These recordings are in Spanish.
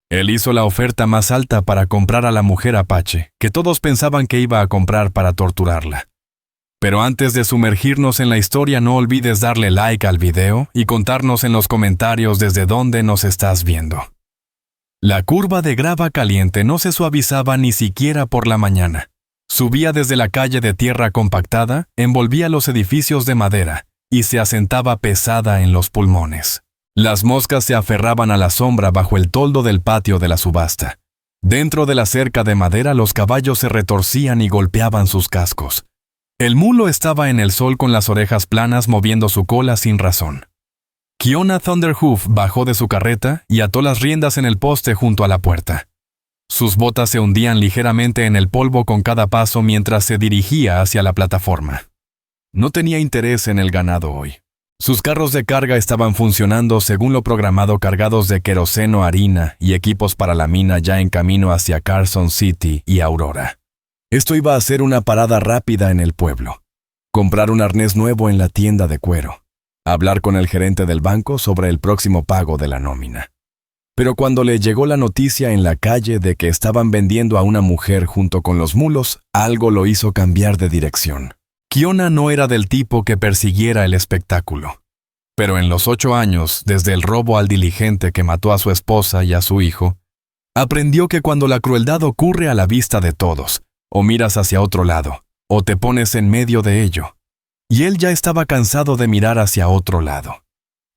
Él hizo la oferta más alta para comprar a la mujer apache, que todos pensaban que iba a comprar para torturarla. Pero antes de sumergirnos en la historia, no olvides darle like al video y contarnos en los comentarios desde dónde nos estás viendo. La curva de grava caliente no se suavizaba ni siquiera por la mañana. Subía desde la calle de tierra compactada, envolvía los edificios de madera y se asentaba pesada en los pulmones. Las moscas se aferraban a la sombra bajo el toldo del patio de la subasta. Dentro de la cerca de madera los caballos se retorcían y golpeaban sus cascos. El mulo estaba en el sol con las orejas planas moviendo su cola sin razón. Kiona Thunderhoof bajó de su carreta y ató las riendas en el poste junto a la puerta. Sus botas se hundían ligeramente en el polvo con cada paso mientras se dirigía hacia la plataforma. No tenía interés en el ganado hoy. Sus carros de carga estaban funcionando según lo programado, cargados de queroseno, harina y equipos para la mina, ya en camino hacia Carson City y Aurora. Esto iba a ser una parada rápida en el pueblo. Comprar un arnés nuevo en la tienda de cuero. Hablar con el gerente del banco sobre el próximo pago de la nómina. Pero cuando le llegó la noticia en la calle de que estaban vendiendo a una mujer junto con los mulos, algo lo hizo cambiar de dirección. Kiona no era del tipo que persiguiera el espectáculo. Pero en los 8 años, desde el robo al diligente que mató a su esposa y a su hijo, aprendió que cuando la crueldad ocurre a la vista de todos, o miras hacia otro lado, o te pones en medio de ello. Y él ya estaba cansado de mirar hacia otro lado.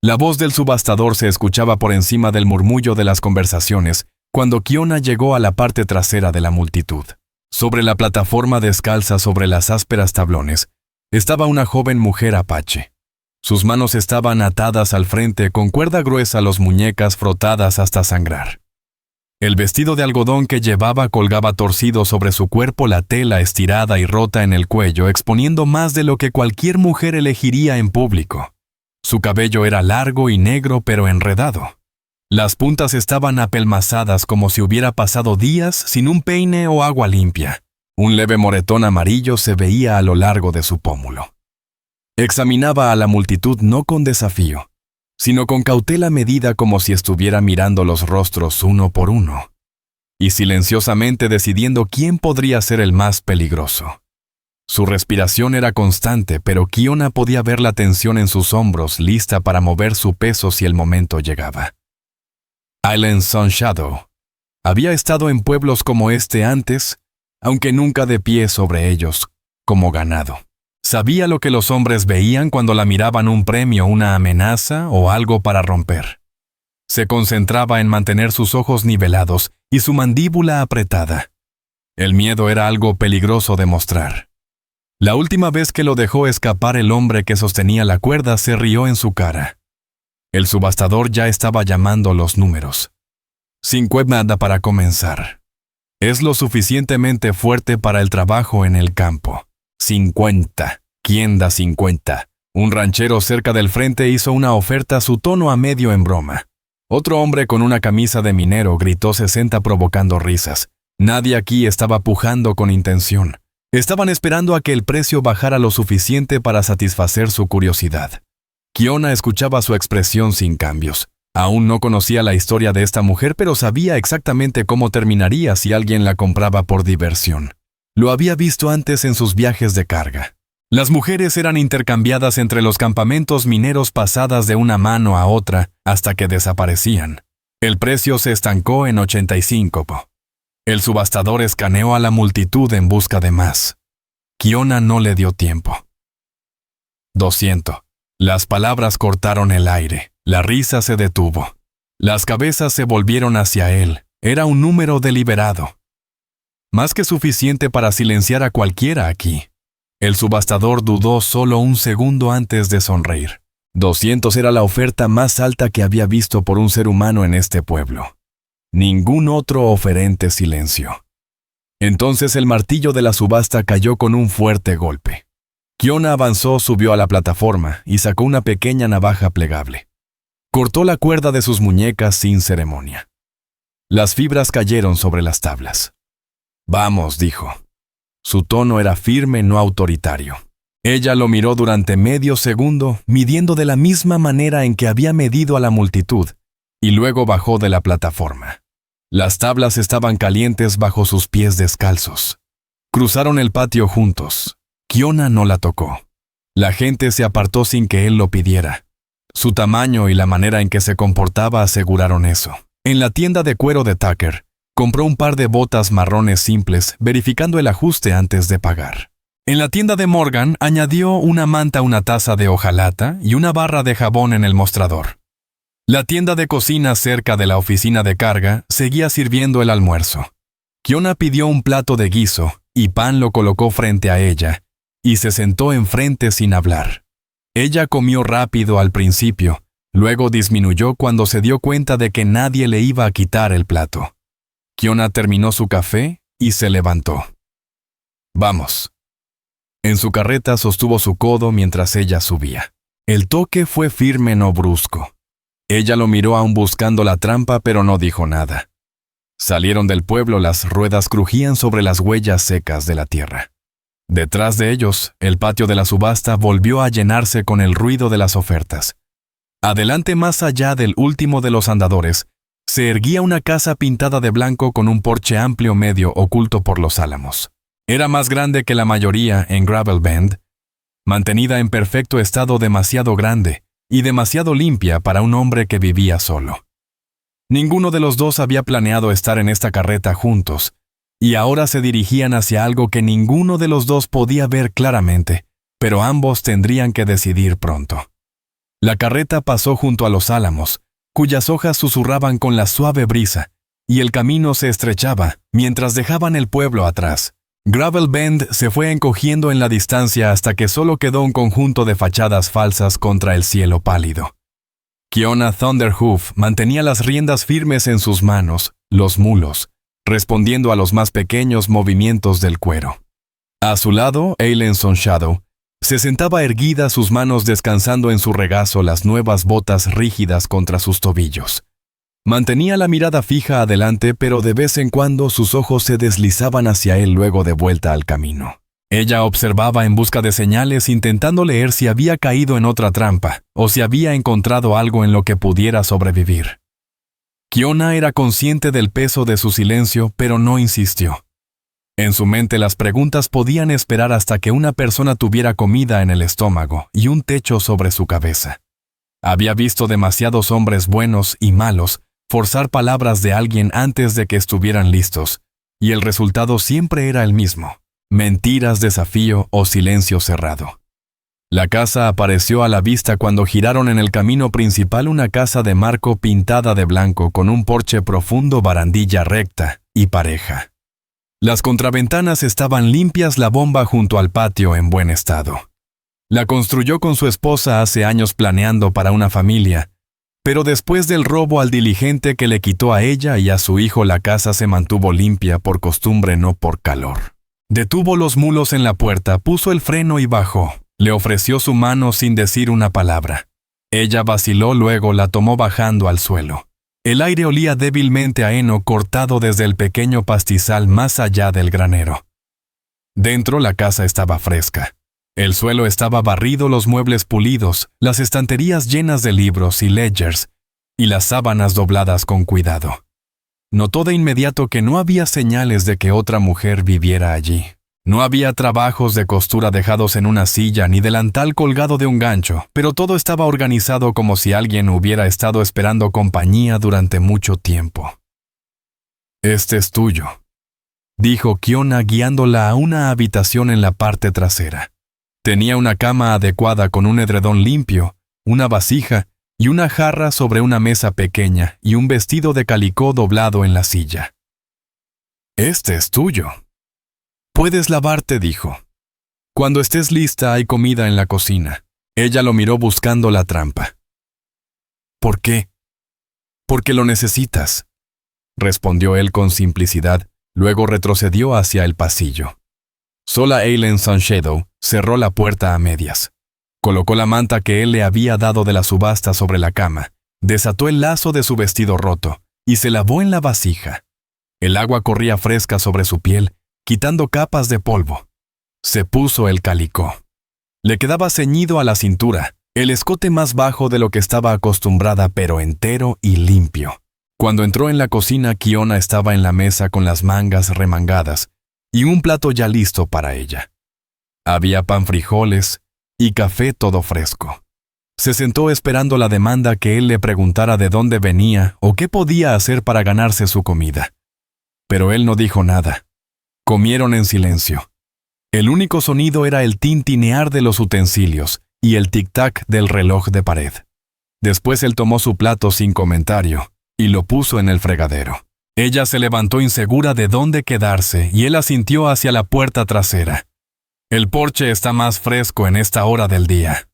La voz del subastador se escuchaba por encima del murmullo de las conversaciones cuando Kiona llegó a la parte trasera de la multitud. Sobre la plataforma descalza sobre las ásperas tablones, estaba una joven mujer apache. Sus manos estaban atadas al frente con cuerda gruesa, las muñecas frotadas hasta sangrar. El vestido de algodón que llevaba colgaba torcido sobre su cuerpo, la tela estirada y rota en el cuello, exponiendo más de lo que cualquier mujer elegiría en público. Su cabello era largo y negro pero enredado. Las puntas estaban apelmazadas como si hubiera pasado días sin un peine o agua limpia. Un leve moretón amarillo se veía a lo largo de su pómulo. Examinaba a la multitud no con desafío, sino con cautela medida, como si estuviera mirando los rostros uno por uno, y silenciosamente decidiendo quién podría ser el más peligroso. Su respiración era constante, pero Kiona podía ver la tensión en sus hombros, lista para mover su peso si el momento llegaba. Island Sun Shadow había estado en pueblos como este antes, aunque nunca de pie sobre ellos, como ganado. Sabía lo que los hombres veían cuando la miraban: un premio, una amenaza o algo para romper. Se concentraba en mantener sus ojos nivelados y su mandíbula apretada. El miedo era algo peligroso de mostrar. La última vez que lo dejó escapar, el hombre que sostenía la cuerda se rió en su cara. El subastador ya estaba llamando los números. 50 para comenzar. Es lo suficientemente fuerte para el trabajo en el campo. 50. ¿Quién da 50? Un ranchero cerca del frente hizo una oferta, su tono a medio en broma. Otro hombre con una camisa de minero gritó 60 provocando risas. Nadie aquí estaba pujando con intención. Estaban esperando a que el precio bajara lo suficiente para satisfacer su curiosidad. Kiona escuchaba su expresión sin cambios. Aún no conocía la historia de esta mujer, pero sabía exactamente cómo terminaría si alguien la compraba por diversión. Lo había visto antes en sus viajes de carga. Las mujeres eran intercambiadas entre los campamentos mineros, pasadas de una mano a otra hasta que desaparecían. El precio se estancó en 85 po. El subastador escaneó a la multitud en busca de más. Kiona no le dio tiempo. 200. Las palabras cortaron el aire. La risa se detuvo. Las cabezas se volvieron hacia él. Era un número deliberado. Más que suficiente para silenciar a cualquiera aquí. El subastador dudó solo un segundo antes de sonreír. 200 era la oferta más alta que había visto por un ser humano en este pueblo. Ningún otro oferente silenció. Entonces el martillo de la subasta cayó con un fuerte golpe. Kiona avanzó, subió a la plataforma y sacó una pequeña navaja plegable. Cortó la cuerda de sus muñecas sin ceremonia. Las fibras cayeron sobre las tablas. «Vamos», dijo. Su tono era firme, no autoritario. Ella lo miró durante medio segundo, midiendo de la misma manera en que había medido a la multitud, y luego bajó de la plataforma. Las tablas estaban calientes bajo sus pies descalzos. Cruzaron el patio juntos. Kiona no la tocó. La gente se apartó sin que él lo pidiera. Su tamaño y la manera en que se comportaba aseguraron eso. En la tienda de cuero de Tucker, compró un par de botas marrones simples, verificando el ajuste antes de pagar. En la tienda de Morgan, añadió una manta, una taza de hojalata y una barra de jabón en el mostrador. La tienda de cocina cerca de la oficina de carga seguía sirviendo el almuerzo. Kiona pidió un plato de guiso y Pan lo colocó frente a ella y se sentó enfrente sin hablar. Ella comió rápido al principio, luego disminuyó cuando se dio cuenta de que nadie le iba a quitar el plato. Kiona terminó su café y se levantó. «Vamos». En su carreta sostuvo su codo mientras ella subía. El toque fue firme, no brusco. Ella lo miró aún buscando la trampa, pero no dijo nada. Salieron del pueblo, las ruedas crujían sobre las huellas secas de la tierra. Detrás de ellos, el patio de la subasta volvió a llenarse con el ruido de las ofertas. Adelante, más allá del último de los andadores, se erguía una casa pintada de blanco con un porche amplio medio oculto por los álamos. Era más grande que la mayoría en Gravel Bend, mantenida en perfecto estado, demasiado grande y demasiado limpia para un hombre que vivía solo. Ninguno de los dos había planeado estar en esta carreta juntos, y ahora se dirigían hacia algo que ninguno de los dos podía ver claramente, pero ambos tendrían que decidir pronto. La carreta pasó junto a los álamos, cuyas hojas susurraban con la suave brisa, y el camino se estrechaba mientras dejaban el pueblo atrás. Gravel Bend se fue encogiendo en la distancia hasta que solo quedó un conjunto de fachadas falsas contra el cielo pálido. Kiona Thunderhoof mantenía las riendas firmes en sus manos, los mulos, respondiendo a los más pequeños movimientos del cuero. A su lado, Eileen Sunshadow se sentaba erguida, sus manos descansando en su regazo, las nuevas botas rígidas contra sus tobillos. Mantenía la mirada fija adelante, pero de vez en cuando sus ojos se deslizaban hacia él luego de vuelta al camino. Ella observaba en busca de señales, intentando leer si había caído en otra trampa o si había encontrado algo en lo que pudiera sobrevivir. Kiona era consciente del peso de su silencio, pero no insistió. En su mente las preguntas podían esperar hasta que una persona tuviera comida en el estómago y un techo sobre su cabeza. Había visto demasiados hombres buenos y malos forzar palabras de alguien antes de que estuvieran listos, y el resultado siempre era el mismo: mentiras, desafío o silencio cerrado. La casa apareció a la vista cuando giraron en el camino principal, una casa de marco pintada de blanco con un porche profundo, barandilla recta y pareja. Las contraventanas estaban limpias, la bomba junto al patio en buen estado. La construyó con su esposa hace años, planeando para una familia, pero después del robo al diligente que le quitó a ella y a su hijo, la casa se mantuvo limpia por costumbre, no por calor. Detuvo los mulos en la puerta, puso el freno y bajó. Le ofreció su mano sin decir una palabra. Ella vaciló, luego la tomó bajando al suelo. El aire olía débilmente a heno cortado desde el pequeño pastizal más allá del granero. Dentro, la casa estaba fresca. El suelo estaba barrido, los muebles pulidos, las estanterías llenas de libros y ledgers, y las sábanas dobladas con cuidado. Notó de inmediato que no había señales de que otra mujer viviera allí. No había trabajos de costura dejados en una silla ni delantal colgado de un gancho, pero todo estaba organizado como si alguien hubiera estado esperando compañía durante mucho tiempo. «Este es tuyo», dijo Kiona, guiándola a una habitación en la parte trasera. Tenía una cama adecuada con un edredón limpio, una vasija y una jarra sobre una mesa pequeña y un vestido de calicó doblado en la silla. «Este es tuyo. Puedes lavarte», dijo. «Cuando estés lista hay comida en la cocina». Ella lo miró buscando la trampa. «¿Por qué?» «Porque lo necesitas», respondió él con simplicidad, luego retrocedió hacia el pasillo. Sola Eileen Sunshadow cerró la puerta a medias. Colocó la manta que él le había dado de la subasta sobre la cama, desató el lazo de su vestido roto y se lavó en la vasija. El agua corría fresca sobre su piel, quitando capas de polvo. Se puso el calicó. Le quedaba ceñido a la cintura, el escote más bajo de lo que estaba acostumbrada, pero entero y limpio. Cuando entró en la cocina, Kiona estaba en la mesa con las mangas remangadas y un plato ya listo para ella. Había pan frijoles y café todo fresco. Se sentó esperando la demanda que él le preguntara de dónde venía o qué podía hacer para ganarse su comida. Pero él no dijo nada. Comieron en silencio. El único sonido era el tintinear de los utensilios y el tic-tac del reloj de pared. Después él tomó su plato sin comentario y lo puso en el fregadero. Ella se levantó insegura de dónde quedarse y él asintió hacia la puerta trasera. El porche está más fresco en esta hora del día.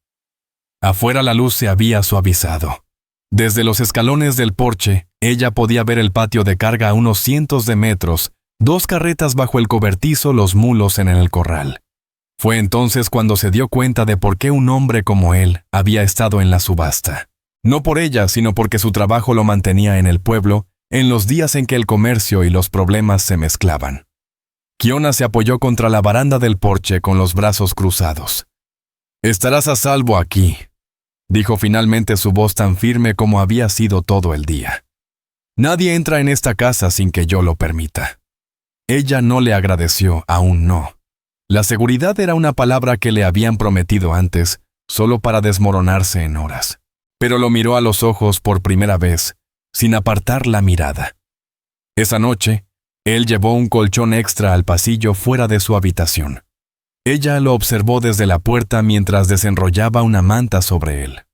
Afuera la luz se había suavizado. Desde los escalones del porche, ella podía ver el patio de carga a unos cientos de metros, 2 carretas bajo el cobertizo, los mulos en el corral. Fue entonces cuando se dio cuenta de por qué un hombre como él había estado en la subasta. No por ella, sino porque su trabajo lo mantenía en el pueblo, en los días en que el comercio y los problemas se mezclaban. Kiona se apoyó contra la baranda del porche con los brazos cruzados. «Estarás a salvo aquí», dijo finalmente su voz tan firme como había sido todo el día. «Nadie entra en esta casa sin que yo lo permita». Ella no le agradeció, aún no. La seguridad era una palabra que le habían prometido antes, solo para desmoronarse en horas. Pero lo miró a los ojos por primera vez, sin apartar la mirada. Esa noche, él llevó un colchón extra al pasillo fuera de su habitación. Ella lo observó desde la puerta mientras desenrollaba una manta sobre él.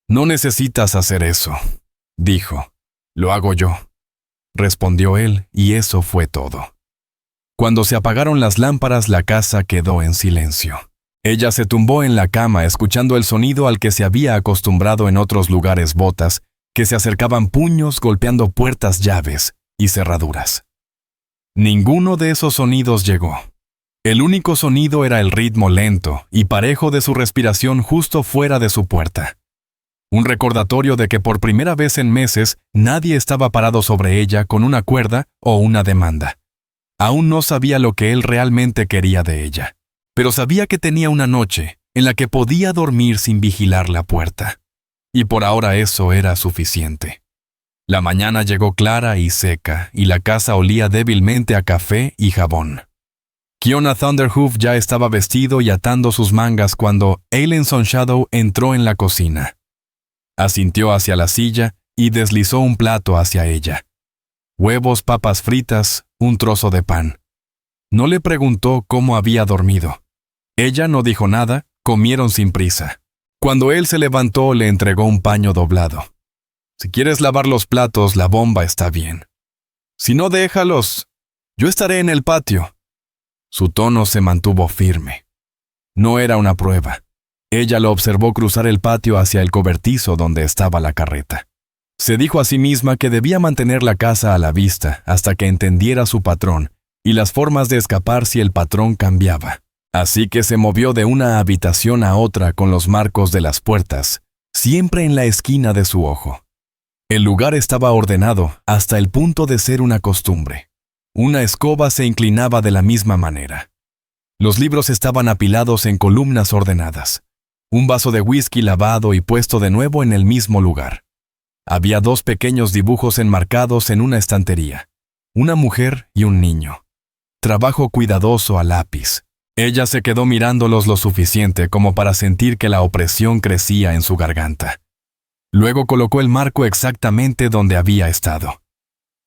«No necesitas hacer eso», dijo. «Lo hago yo», respondió él, y eso fue todo. Cuando se apagaron las lámparas, la casa quedó en silencio. Ella se tumbó en la cama escuchando el sonido al que se había acostumbrado en otros lugares, botas que se acercaban, puños golpeando puertas, llaves y cerraduras. Ninguno de esos sonidos llegó. El único sonido era el ritmo lento y parejo de su respiración justo fuera de su puerta. Un recordatorio de que por primera vez en meses nadie estaba parado sobre ella con una cuerda o una demanda. Aún no sabía lo que él realmente quería de ella, pero sabía que tenía una noche en la que podía dormir sin vigilar la puerta. Y por ahora eso era suficiente. La mañana llegó clara y seca, y la casa olía débilmente a café y jabón. Kiona Thunderhoof ya estaba vestido y atando sus mangas cuando Eileen Sunshadow entró en la cocina. Asintió hacia la silla y deslizó un plato hacia ella. Huevos, papas fritas, un trozo de pan. No le preguntó cómo había dormido. Ella no dijo nada, comieron sin prisa. Cuando él se levantó, le entregó un paño doblado. «Si quieres lavar los platos, la bomba está bien. Si no, déjalos. Yo estaré en el patio». Su tono se mantuvo firme. No era una prueba. Ella lo observó cruzar el patio hacia el cobertizo donde estaba la carreta. Se dijo a sí misma que debía mantener la casa a la vista hasta que entendiera su patrón y las formas de escapar si el patrón cambiaba. Así que se movió de una habitación a otra con los marcos de las puertas, siempre en la esquina de su ojo. El lugar estaba ordenado hasta el punto de ser una costumbre. Una escoba se inclinaba de la misma manera. Los libros estaban apilados en columnas ordenadas. Un vaso de whisky lavado y puesto de nuevo en el mismo lugar. Había 2 pequeños dibujos enmarcados en una estantería. Una mujer y un niño. Trabajo cuidadoso a lápiz. Ella se quedó mirándolos lo suficiente como para sentir que la opresión crecía en su garganta. Luego colocó el marco exactamente donde había estado.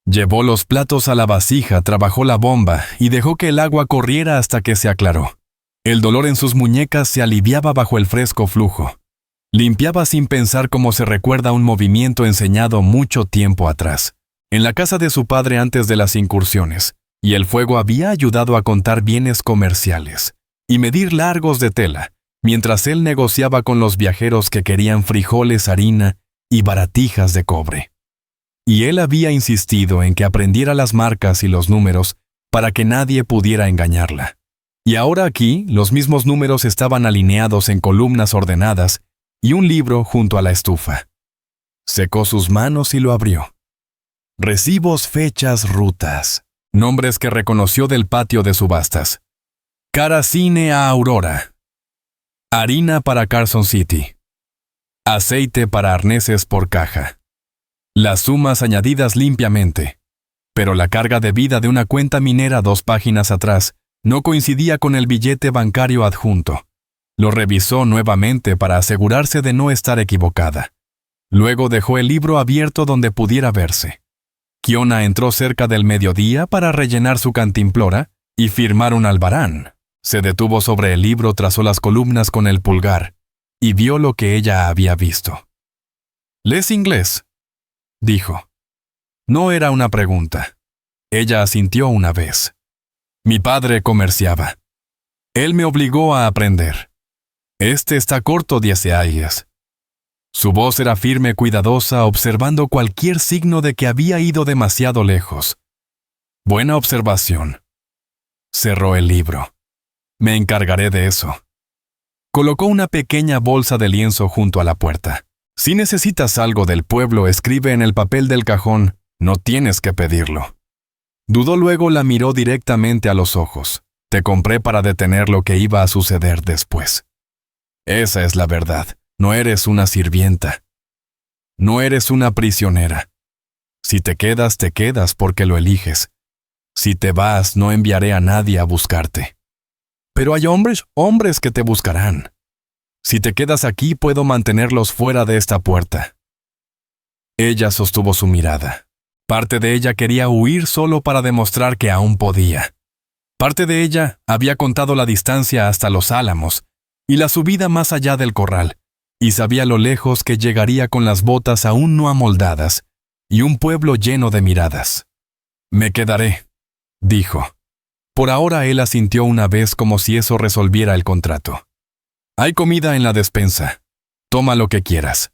Llevó los platos a la vasija, trabajó la bomba y dejó que el agua corriera hasta que se aclaró. El dolor en sus muñecas se aliviaba bajo el fresco flujo. Limpiaba sin pensar como se recuerda un movimiento enseñado mucho tiempo atrás, en la casa de su padre antes de las incursiones, y el fuego había ayudado a contar bienes comerciales y medir largos de tela, mientras él negociaba con los viajeros que querían frijoles, harina y baratijas de cobre. Y él había insistido en que aprendiera las marcas y los números para que nadie pudiera engañarla. Y ahora aquí, los mismos números estaban alineados en columnas ordenadas y un libro junto a la estufa. Secó sus manos y lo abrió. Recibos, fechas, rutas. Nombres que reconoció del patio de subastas. Caracine a Aurora. Harina para Carson City. Aceite para arneses por caja. las sumas añadidas limpiamente. Pero la carga de vida de una cuenta minera 2 páginas atrás no coincidía con el billete bancario adjunto. Lo revisó nuevamente para asegurarse de no estar equivocada. Luego dejó el libro abierto donde pudiera verse. Kiona entró cerca del mediodía para rellenar su cantimplora y firmar un albarán. Se detuvo sobre el libro, trazó las columnas con el pulgar y vio lo que ella había visto. «¿Lees inglés?», dijo. No era una pregunta. Ella asintió una vez. «Mi padre comerciaba. Él me obligó a aprender. Este está corto 10 años». Su voz era firme, cuidadosa, observando cualquier signo de que había ido demasiado lejos. «Buena observación». Cerró el libro. «Me encargaré de eso». Colocó una pequeña bolsa de lienzo junto a la puerta. «Si necesitas algo del pueblo, escribe en el papel del cajón. No tienes que pedirlo». Dudó, luego la miró directamente a los ojos. «Te compré para detener lo que iba a suceder después. Esa es la verdad. No eres una sirvienta. No eres una prisionera. Si te quedas porque lo eliges. Si te vas, no enviaré a nadie a buscarte. Pero hay hombres que te buscarán. Si te quedas aquí, puedo mantenerlos fuera de esta puerta». Ella sostuvo su mirada. Parte de ella quería huir solo para demostrar que aún podía. Parte de ella había contado la distancia hasta los álamos y la subida más allá del corral, y sabía lo lejos que llegaría con las botas aún no amoldadas y un pueblo lleno de miradas. «Me quedaré», dijo. Por ahora él asintió una vez, como si eso resolviera el contrato. «Hay comida en la despensa. Toma lo que quieras».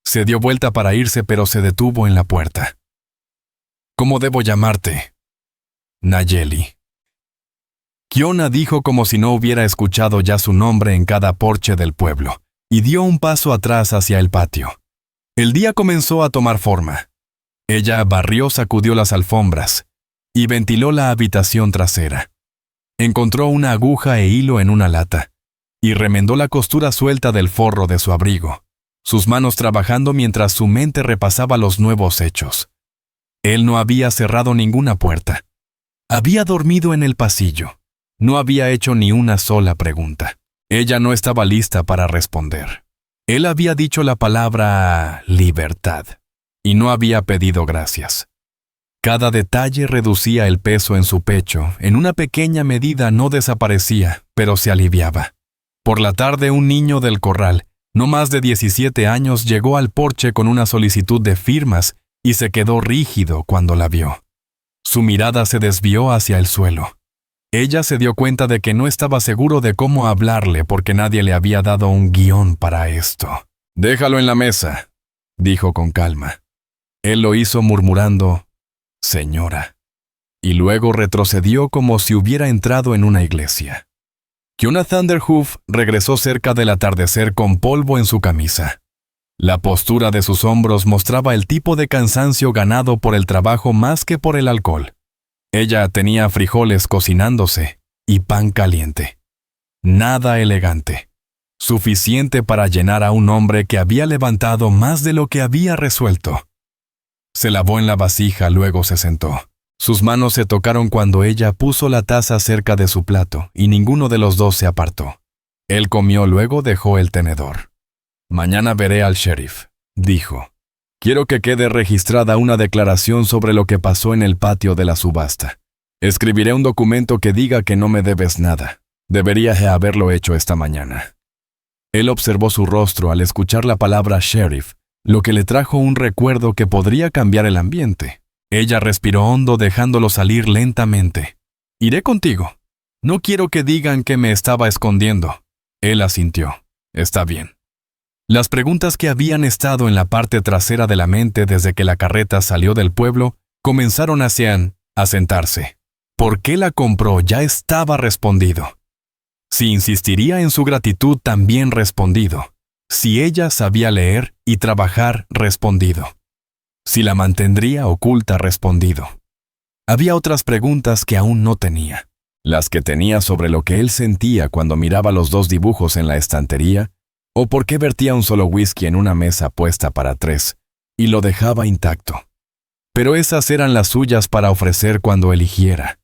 Se dio vuelta para irse, pero se detuvo en la puerta. «¿Cómo debo llamarte?» «Nayeli». Kiona dijo como si no hubiera escuchado ya su nombre en cada porche del pueblo, y dio un paso atrás hacia el patio. El día comenzó a tomar forma. Ella barrió, sacudió las alfombras y ventiló la habitación trasera. Encontró una aguja e hilo en una lata y remendó la costura suelta del forro de su abrigo, sus manos trabajando mientras su mente repasaba los nuevos hechos. Él no había cerrado ninguna puerta. Había dormido en el pasillo. No había hecho ni una sola pregunta. Ella no estaba lista para responder. Él había dicho la palabra libertad y no había pedido gracias. Cada detalle reducía el peso en su pecho. En una pequeña medida no desaparecía, pero se aliviaba. Por la tarde, un niño del corral, no más de 17 años, llegó al porche con una solicitud de firmas y se quedó rígido cuando la vio. Su mirada se desvió hacia el suelo. Ella se dio cuenta de que no estaba seguro de cómo hablarle porque nadie le había dado un guión para esto. «Déjalo en la mesa», dijo con calma. Él lo hizo murmurando, «Señora», y luego retrocedió como si hubiera entrado en una iglesia. Kiona Thunderhoof regresó cerca del atardecer con polvo en su camisa. La postura de sus hombros mostraba el tipo de cansancio ganado por el trabajo más que por el alcohol. Ella tenía frijoles cocinándose y pan caliente. Nada elegante. Suficiente para llenar a un hombre que había levantado más de lo que había resuelto. Se lavó en la vasija, luego se sentó. Sus manos se tocaron cuando ella puso la taza cerca de su plato y ninguno de los dos se apartó. Él comió, luego dejó el tenedor. «Mañana veré al sheriff», dijo. «Quiero que quede registrada una declaración sobre lo que pasó en el patio de la subasta. Escribiré un documento que diga que no me debes nada. Debería haberlo hecho esta mañana». Él observó su rostro al escuchar la palabra sheriff, lo que le trajo un recuerdo que podría cambiar el ambiente. Ella respiró hondo, dejándolo salir lentamente. «Iré contigo. No quiero que digan que me estaba escondiendo». Él asintió. «Está bien». Las preguntas que habían estado en la parte trasera de la mente desde que la carreta salió del pueblo comenzaron a sentarse. ¿Por qué la compró? Ya estaba respondido. Si insistiría en su gratitud, también respondido. Si ella sabía leer y trabajar, respondido. Si la mantendría oculta, respondido. Había otras preguntas que aún no tenía. Las que tenía sobre lo que él sentía cuando miraba los 2 dibujos en la estantería, o por qué vertía un solo whisky en una mesa puesta para 3, y lo dejaba intacto. Pero esas eran las suyas para ofrecer cuando eligiera.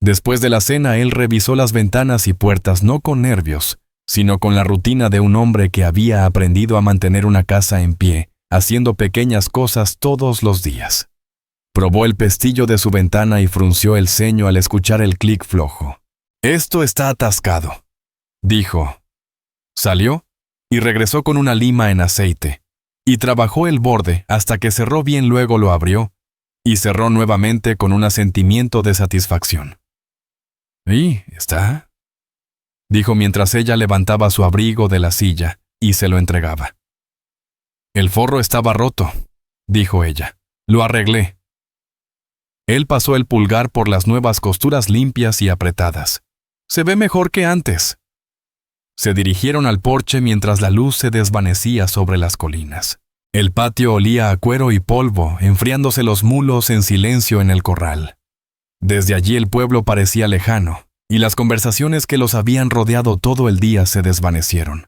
Después de la cena, él revisó las ventanas y puertas no con nervios, sino con la rutina de un hombre que había aprendido a mantener una casa en pie, haciendo pequeñas cosas todos los días. Probó el pestillo de su ventana y frunció el ceño al escuchar el clic flojo. «Esto está atascado», dijo. Salió y regresó con una lima en aceite, y trabajó el borde hasta que cerró bien. Luego lo abrió y cerró nuevamente con un asentimiento de satisfacción. «¿Y está?», dijo mientras ella levantaba su abrigo de la silla y se lo entregaba. «El forro estaba roto», dijo ella. «Lo arreglé». Él pasó el pulgar por las nuevas costuras limpias y apretadas. «Se ve mejor que antes». Se dirigieron al porche mientras la luz se desvanecía sobre las colinas. El patio olía a cuero y polvo, enfriándose los mulos en silencio en el corral. Desde allí el pueblo parecía lejano, y las conversaciones que los habían rodeado todo el día se desvanecieron.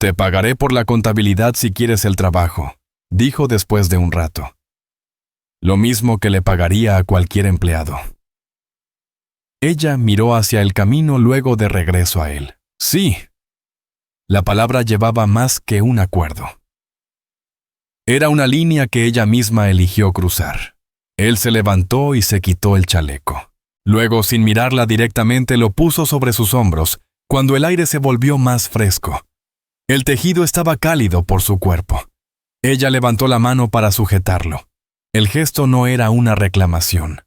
«Te pagaré por la contabilidad si quieres el trabajo», dijo después de un rato. «Lo mismo que le pagaría a cualquier empleado». Ella miró hacia el camino luego de regreso a él. «Sí». La palabra llevaba más que un acuerdo. Era una línea que ella misma eligió cruzar. Él se levantó y se quitó el chaleco. Luego, sin mirarla directamente, lo puso sobre sus hombros, cuando el aire se volvió más fresco. El tejido estaba cálido por su cuerpo. Ella levantó la mano para sujetarlo. El gesto no era una reclamación.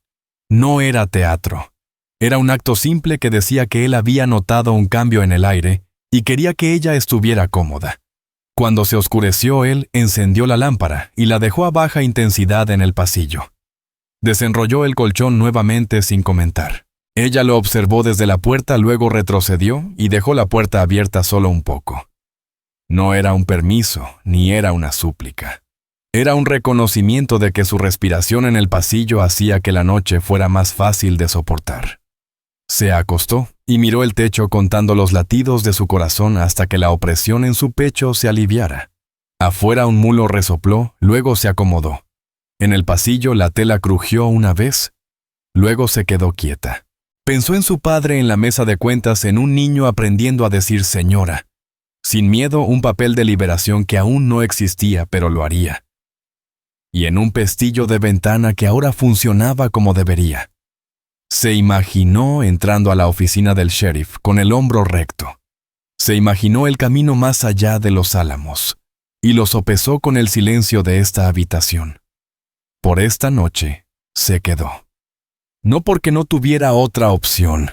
No era teatro. Era un acto simple que decía que él había notado un cambio en el aire y quería que ella estuviera cómoda. Cuando se oscureció, él encendió la lámpara y la dejó a baja intensidad en el pasillo. Desenrolló el colchón nuevamente sin comentar. Ella lo observó desde la puerta, luego retrocedió y dejó la puerta abierta solo un poco. No era un permiso, ni era una súplica. Era un reconocimiento de que su respiración en el pasillo hacía que la noche fuera más fácil de soportar. Se acostó y miró el techo contando los latidos de su corazón hasta que la opresión en su pecho se aliviara. Afuera un mulo resopló, luego se acomodó. En el pasillo la tela crujió una vez, luego se quedó quieta. Pensó en su padre en la mesa de cuentas, en un niño aprendiendo a decir señora. Sin miedo, un papel de liberación que aún no existía, pero lo haría. Y en un pestillo de ventana que ahora funcionaba como debería. Se imaginó entrando a la oficina del sheriff con el hombro recto. Se imaginó el camino más allá de los álamos, y lo sopesó con el silencio de esta habitación. Por esta noche se quedó. No porque no tuviera otra opción,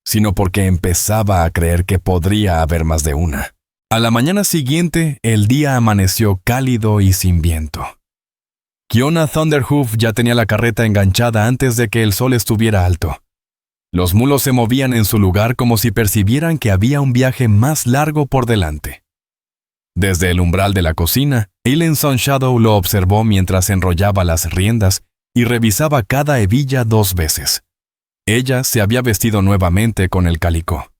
sino porque empezaba a creer que podría haber más de una. A la mañana siguiente, el día amaneció cálido y sin viento. Kiona Thunderhoof ya tenía la carreta enganchada antes de que el sol estuviera alto. Los mulos se movían en su lugar como si percibieran que había un viaje más largo por delante. Desde el umbral de la cocina, Eileen Sunshadow lo observó mientras enrollaba las riendas y revisaba cada hebilla 2 veces. Ella se había vestido nuevamente con el calicó.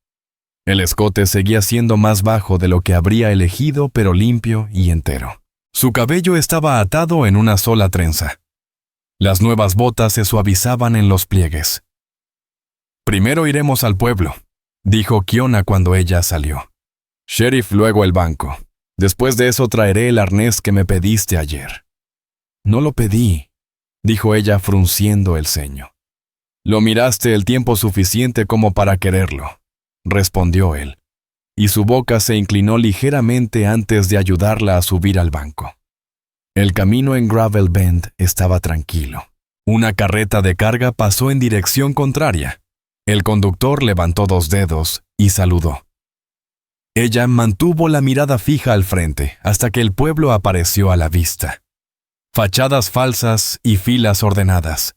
El escote seguía siendo más bajo de lo que habría elegido, pero limpio y entero. Su cabello estaba atado en una sola trenza. Las nuevas botas se suavizaban en los pliegues. «Primero iremos al pueblo», dijo Kiona cuando ella salió. «Sheriff, luego el banco. Después de eso traeré el arnés que me pediste ayer». «No lo pedí», dijo ella frunciendo el ceño. «Lo miraste el tiempo suficiente como para quererlo», respondió él, y su boca se inclinó ligeramente antes de ayudarla a subir al banco. El camino en Gravel Bend estaba tranquilo. Una carreta de carga pasó en dirección contraria. El conductor levantó 2 dedos y saludó. Ella mantuvo la mirada fija al frente hasta que el pueblo apareció a la vista. Fachadas falsas y filas ordenadas.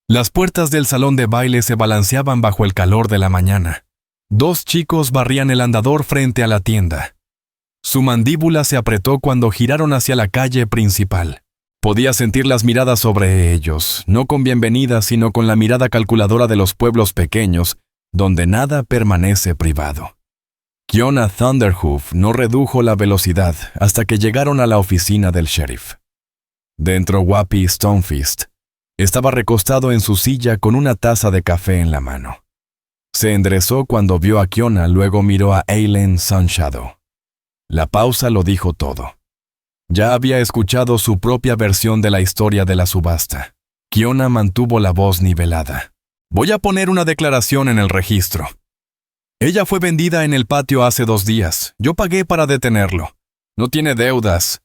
Las puertas del salón de baile se balanceaban bajo el calor de la mañana. 2 chicos barrían el andador frente a la tienda. Su mandíbula se apretó cuando giraron hacia la calle principal. Podía sentir las miradas sobre ellos, no con bienvenida, sino con la mirada calculadora de los pueblos pequeños, donde nada permanece privado. Kiona Thunderhoof no redujo la velocidad hasta que llegaron a la oficina del sheriff. Dentro, Whoopi Stonefist estaba recostado en su silla con una taza de café en la mano. Se enderezó cuando vio a Kiona, luego miró a Eileen Sunshadow. La pausa lo dijo todo. Ya había escuchado su propia versión de la historia de la subasta. Kiona mantuvo la voz nivelada. Voy a poner una declaración en el registro. Ella fue vendida en el patio hace 2 días. Yo pagué para detenerlo. No tiene deudas.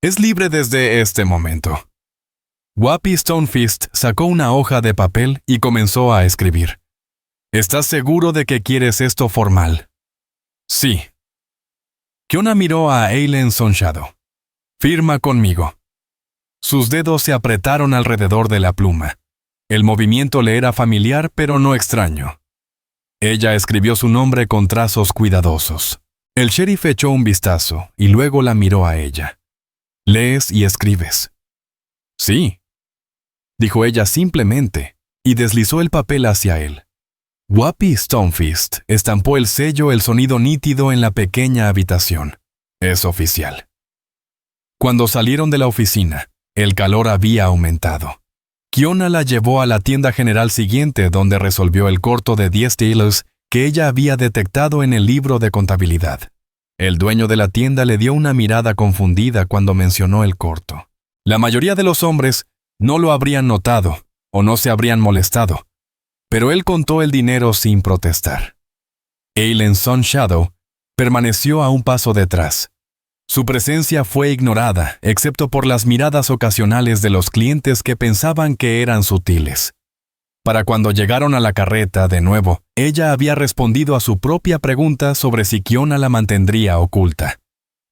Es libre desde este momento. Whoopi Stonefist sacó una hoja de papel y comenzó a escribir. ¿Estás seguro de que quieres esto formal? Sí. Kiona miró a Eileen Sunshadow. Firma conmigo. Sus dedos se apretaron alrededor de la pluma. El movimiento le era familiar, pero no extraño. Ella escribió su nombre con trazos cuidadosos. El sheriff echó un vistazo y luego la miró a ella. ¿Lees y escribes? Sí, dijo ella simplemente, y deslizó el papel hacia él. Whoopi Stonefist estampó el sello, el sonido nítido en la pequeña habitación. Es oficial. Cuando salieron de la oficina, el calor había aumentado. Kiona la llevó a la tienda general siguiente, donde resolvió el corto de $10 que ella había detectado en el libro de contabilidad. El dueño de la tienda le dio una mirada confundida cuando mencionó el corto. La mayoría de los hombres no lo habrían notado o no se habrían molestado, pero él contó el dinero sin protestar. Eileen Sunshadow permaneció a un paso detrás. Su presencia fue ignorada, excepto por las miradas ocasionales de los clientes que pensaban que eran sutiles. Para cuando llegaron a la carreta, de nuevo, ella había respondido a su propia pregunta sobre si Kiona la mantendría oculta.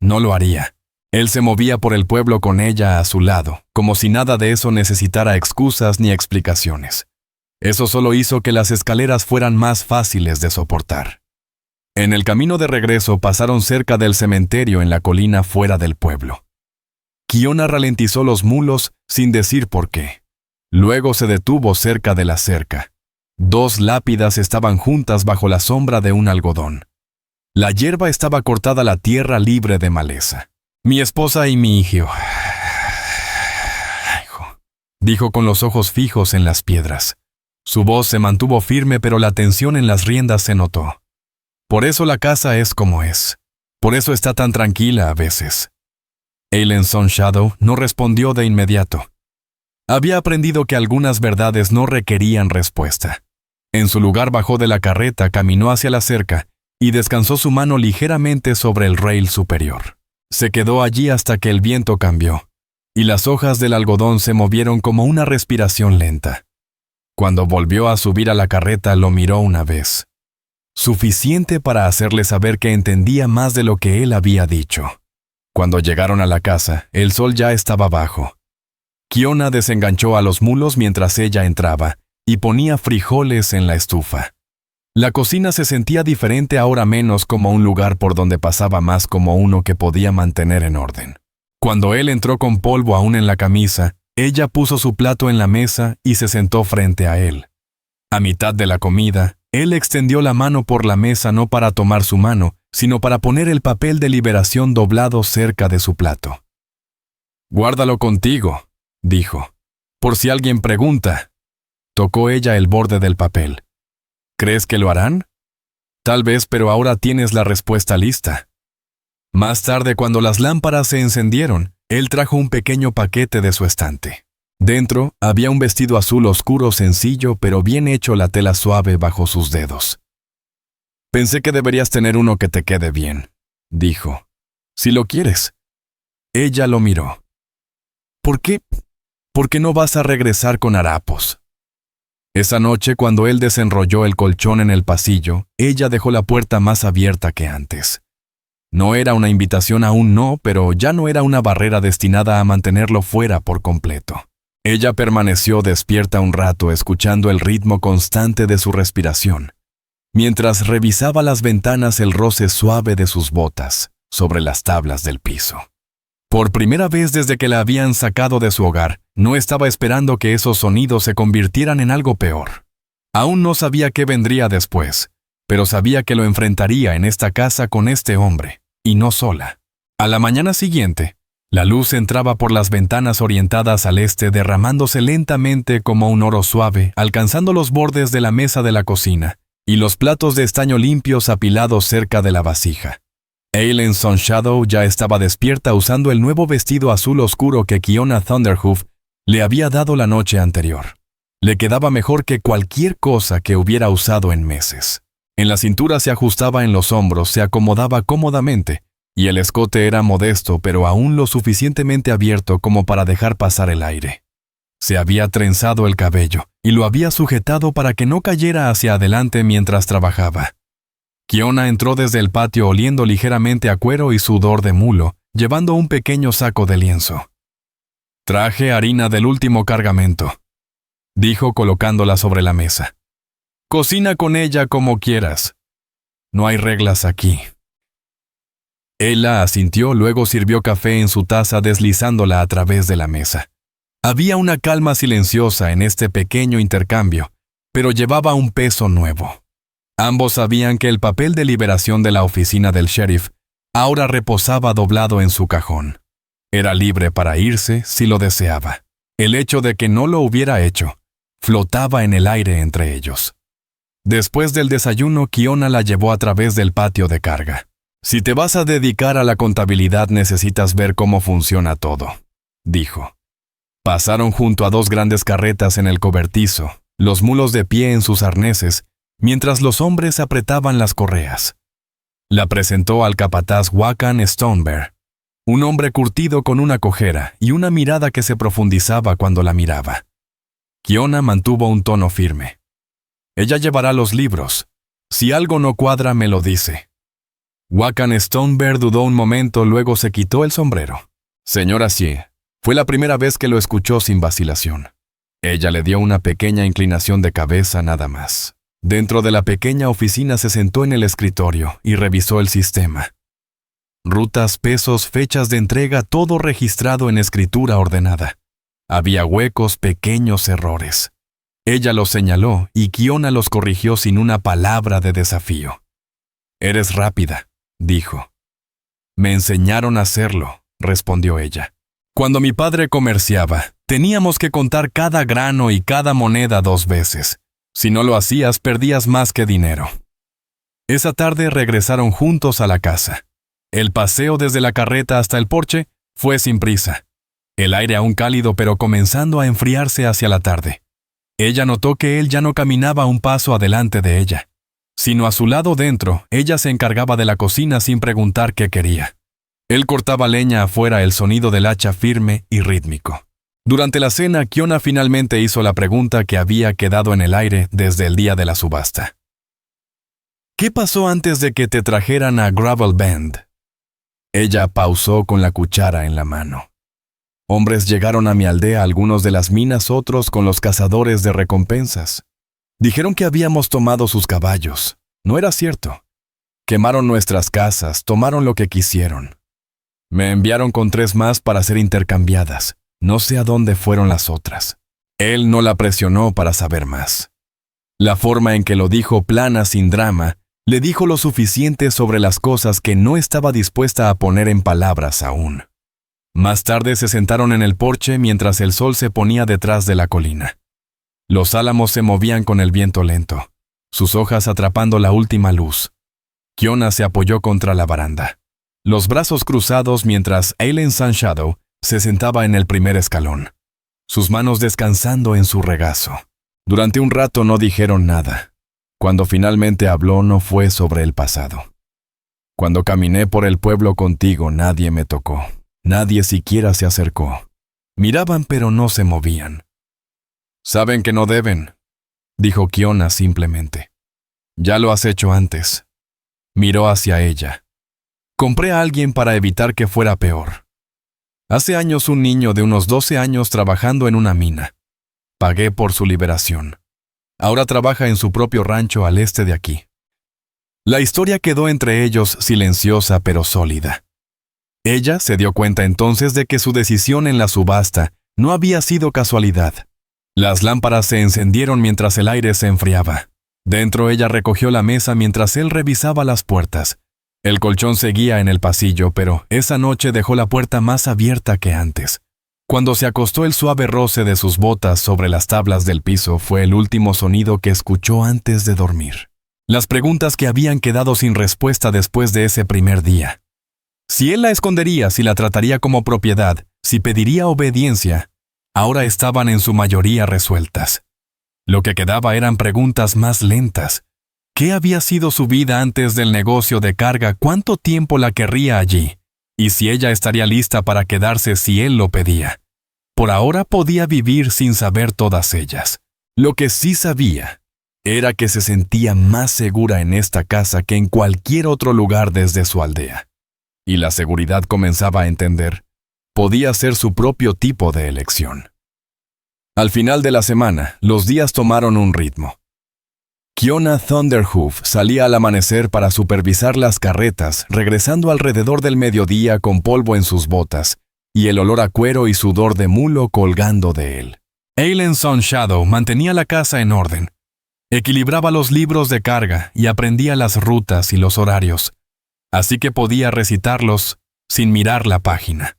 No lo haría. Él se movía por el pueblo con ella a su lado, como si nada de eso necesitara excusas ni explicaciones. Eso solo hizo que las escaleras fueran más fáciles de soportar. En el camino de regreso pasaron cerca del cementerio en la colina fuera del pueblo. Kiona ralentizó los mulos sin decir por qué. Luego se detuvo cerca de la cerca. 2 lápidas estaban juntas bajo la sombra de un algodón. La hierba estaba cortada a la tierra libre de maleza. Mi esposa y mi hijo, dijo con los ojos fijos en las piedras. Su voz se mantuvo firme, pero la tensión en las riendas se notó. Por eso la casa es como es. Por eso está tan tranquila a veces. Eileen Sunshadow no respondió de inmediato. Había aprendido que algunas verdades no requerían respuesta. En su lugar bajó de la carreta, caminó hacia la cerca y descansó su mano ligeramente sobre el rail superior. Se quedó allí hasta que el viento cambió, y las hojas del algodón se movieron como una respiración lenta. Cuando volvió a subir a la carreta, lo miró una vez. Suficiente para hacerle saber que entendía más de lo que él había dicho. Cuando llegaron a la casa, el sol ya estaba bajo. Kiona desenganchó a los mulos mientras ella entraba y ponía frijoles en la estufa. La cocina se sentía diferente ahora, menos como un lugar por donde pasaba, más como uno que podía mantener en orden. Cuando él entró con polvo aún en la camisa, ella puso su plato en la mesa y se sentó frente a él. A mitad de la comida, él extendió la mano por la mesa no para tomar su mano, sino para poner el papel de liberación doblado cerca de su plato. «Guárdalo contigo», dijo. «Por si alguien pregunta». Tocó ella el borde del papel. «¿Crees que lo harán?» «Tal vez, pero ahora tienes la respuesta lista». Más tarde, cuando las lámparas se encendieron, él trajo un pequeño paquete de su estante. Dentro había un vestido azul oscuro, sencillo, pero bien hecho, la tela suave bajo sus dedos. «Pensé que deberías tener uno que te quede bien», dijo. «Si lo quieres». Ella lo miró. «¿Por qué? ¿Por qué no vas a regresar con harapos?» Esa noche, cuando él desenrolló el colchón en el pasillo, ella dejó la puerta más abierta que antes. No era una invitación a un no, pero ya no era una barrera destinada a mantenerlo fuera por completo. Ella permaneció despierta un rato, escuchando el ritmo constante de su respiración, mientras revisaba las ventanas, el roce suave de sus botas sobre las tablas del piso. Por primera vez desde que la habían sacado de su hogar, no estaba esperando que esos sonidos se convirtieran en algo peor. Aún no sabía qué vendría después, pero sabía que lo enfrentaría en esta casa con este hombre, y no sola. A la mañana siguiente, La luz entraba por las ventanas orientadas al este, derramándose lentamente como un oro suave, alcanzando los bordes de la mesa de la cocina y los platos de estaño limpios apilados cerca de la vasija. Eileen Sunshadow ya estaba despierta usando el nuevo vestido azul oscuro que Kiona Thunderhoof le había dado la noche anterior. Le quedaba mejor que cualquier cosa que hubiera usado en meses. En la cintura se ajustaba en los hombros, se acomodaba cómodamente, y el escote era modesto pero aún lo suficientemente abierto como para dejar pasar el aire. Se había trenzado el cabello y lo había sujetado para que no cayera hacia adelante mientras trabajaba. Kiona entró desde el patio oliendo ligeramente a cuero y sudor de mulo, llevando un pequeño saco de lienzo. «Traje harina del último cargamento», dijo colocándola sobre la mesa. «Cocina con ella como quieras. No hay reglas aquí». Ella asintió, luego sirvió café en su taza deslizándola a través de la mesa. Había una calma silenciosa en este pequeño intercambio, pero llevaba un peso nuevo. Ambos sabían que el papel de liberación de la oficina del sheriff ahora reposaba doblado en su cajón. Era libre para irse si lo deseaba. El hecho de que no lo hubiera hecho flotaba en el aire entre ellos. Después del desayuno, Kiona la llevó a través del patio de carga. «Si te vas a dedicar a la contabilidad necesitas ver cómo funciona todo», dijo. Pasaron junto a dos grandes carretas en el cobertizo, los mulos de pie en sus arneses, mientras los hombres apretaban las correas. La presentó al capataz Wakan Stonebear, un hombre curtido con una cojera y una mirada que se profundizaba cuando la miraba. Kiona mantuvo un tono firme. «Ella llevará los libros. Si algo no cuadra, me lo dice». Wakan Stonebear dudó un momento, luego se quitó el sombrero. «Señora Xie», fue la primera vez que lo escuchó sin vacilación. Ella le dio una pequeña inclinación de cabeza nada más. Dentro de la pequeña oficina se sentó en el escritorio y revisó el sistema. Rutas, pesos, fechas de entrega, todo registrado en escritura ordenada. Había huecos, pequeños errores. Ella los señaló y Kiona los corrigió sin una palabra de desafío. «Eres rápida», dijo. «Me enseñaron a hacerlo», respondió ella. «Cuando mi padre comerciaba, teníamos que contar cada grano y cada moneda 2 veces. Si no lo hacías, perdías más que dinero». Esa tarde regresaron juntos a la casa. El paseo desde la carreta hasta el porche fue sin prisa. El aire aún cálido pero comenzando a enfriarse hacia la tarde. Ella notó que él ya no caminaba un paso adelante de ella, sino a su lado dentro. Ella se encargaba de la cocina sin preguntar qué quería. Él cortaba leña afuera, el sonido del hacha firme y rítmico. Durante la cena, Kiona finalmente hizo la pregunta que había quedado en el aire desde el día de la subasta. «¿Qué pasó antes de que te trajeran a Gravel Bend?» Ella pausó con la cuchara en la mano. «Hombres llegaron a mi aldea, algunos de las minas, otros con los cazadores de recompensas. Dijeron que habíamos tomado sus caballos. No era cierto. Quemaron nuestras casas, tomaron lo que quisieron. Me enviaron con 3 más para ser intercambiadas. No sé a dónde fueron las otras». Él no la presionó para saber más. La forma en que lo dijo, plana, sin drama, le dijo lo suficiente sobre las cosas que no estaba dispuesta a poner en palabras aún. Más tarde se sentaron en el porche mientras el sol se ponía detrás de la colina. Los álamos se movían con el viento lento, sus hojas atrapando la última luz. Kiona se apoyó contra la baranda, los brazos cruzados mientras Eileen Sunshadow se sentaba en el primer escalón, sus manos descansando en su regazo. Durante un rato no dijeron nada. Cuando finalmente habló, no fue sobre el pasado. «Cuando caminé por el pueblo contigo, nadie me tocó. Nadie siquiera se acercó. Miraban pero no se movían». «Saben que no deben», dijo Kiona simplemente. «Ya lo has hecho antes». Miró hacia ella. «Compré a alguien para evitar que fuera peor. Hace años un niño de unos 12 años trabajando en una mina. Pagué por su liberación. Ahora trabaja en su propio rancho al este de aquí». La historia quedó entre ellos silenciosa pero sólida. Ella se dio cuenta entonces de que su decisión en la subasta no había sido casualidad. Las lámparas se encendieron mientras el aire se enfriaba. Dentro ella recogió la mesa mientras él revisaba las puertas. El colchón seguía en el pasillo, pero esa noche dejó la puerta más abierta que antes. Cuando se acostó, el suave roce de sus botas sobre las tablas del piso fue el último sonido que escuchó antes de dormir. Las preguntas que habían quedado sin respuesta después de ese primer día. Si él la escondería, si la trataría como propiedad, si pediría obediencia, ahora estaban en su mayoría resueltas. Lo que quedaba eran preguntas más lentas. ¿Qué había sido su vida antes del negocio de carga? ¿Cuánto tiempo la querría allí? Y si ella estaría lista para quedarse si él lo pedía. Por ahora podía vivir sin saber todas ellas. Lo que sí sabía era que se sentía más segura en esta casa que en cualquier otro lugar desde su aldea. Y la seguridad comenzaba a entender. Podía ser su propio tipo de elección. Al final de la semana, los días tomaron un ritmo. Kiona Thunderhoof salía al amanecer para supervisar las carretas, regresando alrededor del mediodía con polvo en sus botas y el olor a cuero y sudor de mulo colgando de él. Eileen Sunshadow mantenía la casa en orden. Equilibraba los libros de carga y aprendía las rutas y los horarios, así que podía recitarlos sin mirar la página.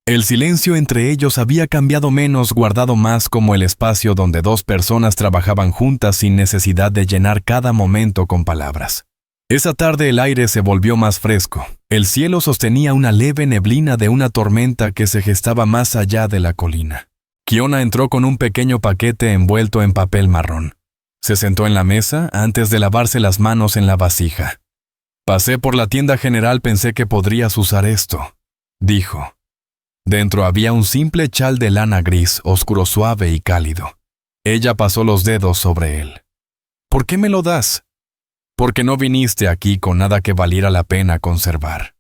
El silencio entre ellos había cambiado menos, guardado más como el espacio donde dos personas trabajaban juntas sin necesidad de llenar cada momento con palabras. Esa tarde el aire se volvió más fresco. El cielo sostenía una leve neblina de una tormenta que se gestaba más allá de la colina. Kiona entró con un pequeño paquete envuelto en papel marrón. Se sentó en la mesa antes de lavarse las manos en la vasija. Pasé por la tienda general, pensé que podrías usar esto, dijo. Dentro había un simple chal de lana gris, oscuro, suave y cálido. Ella pasó los dedos sobre él. ¿Por qué me lo das? Porque no viniste aquí con nada que valiera la pena conservar,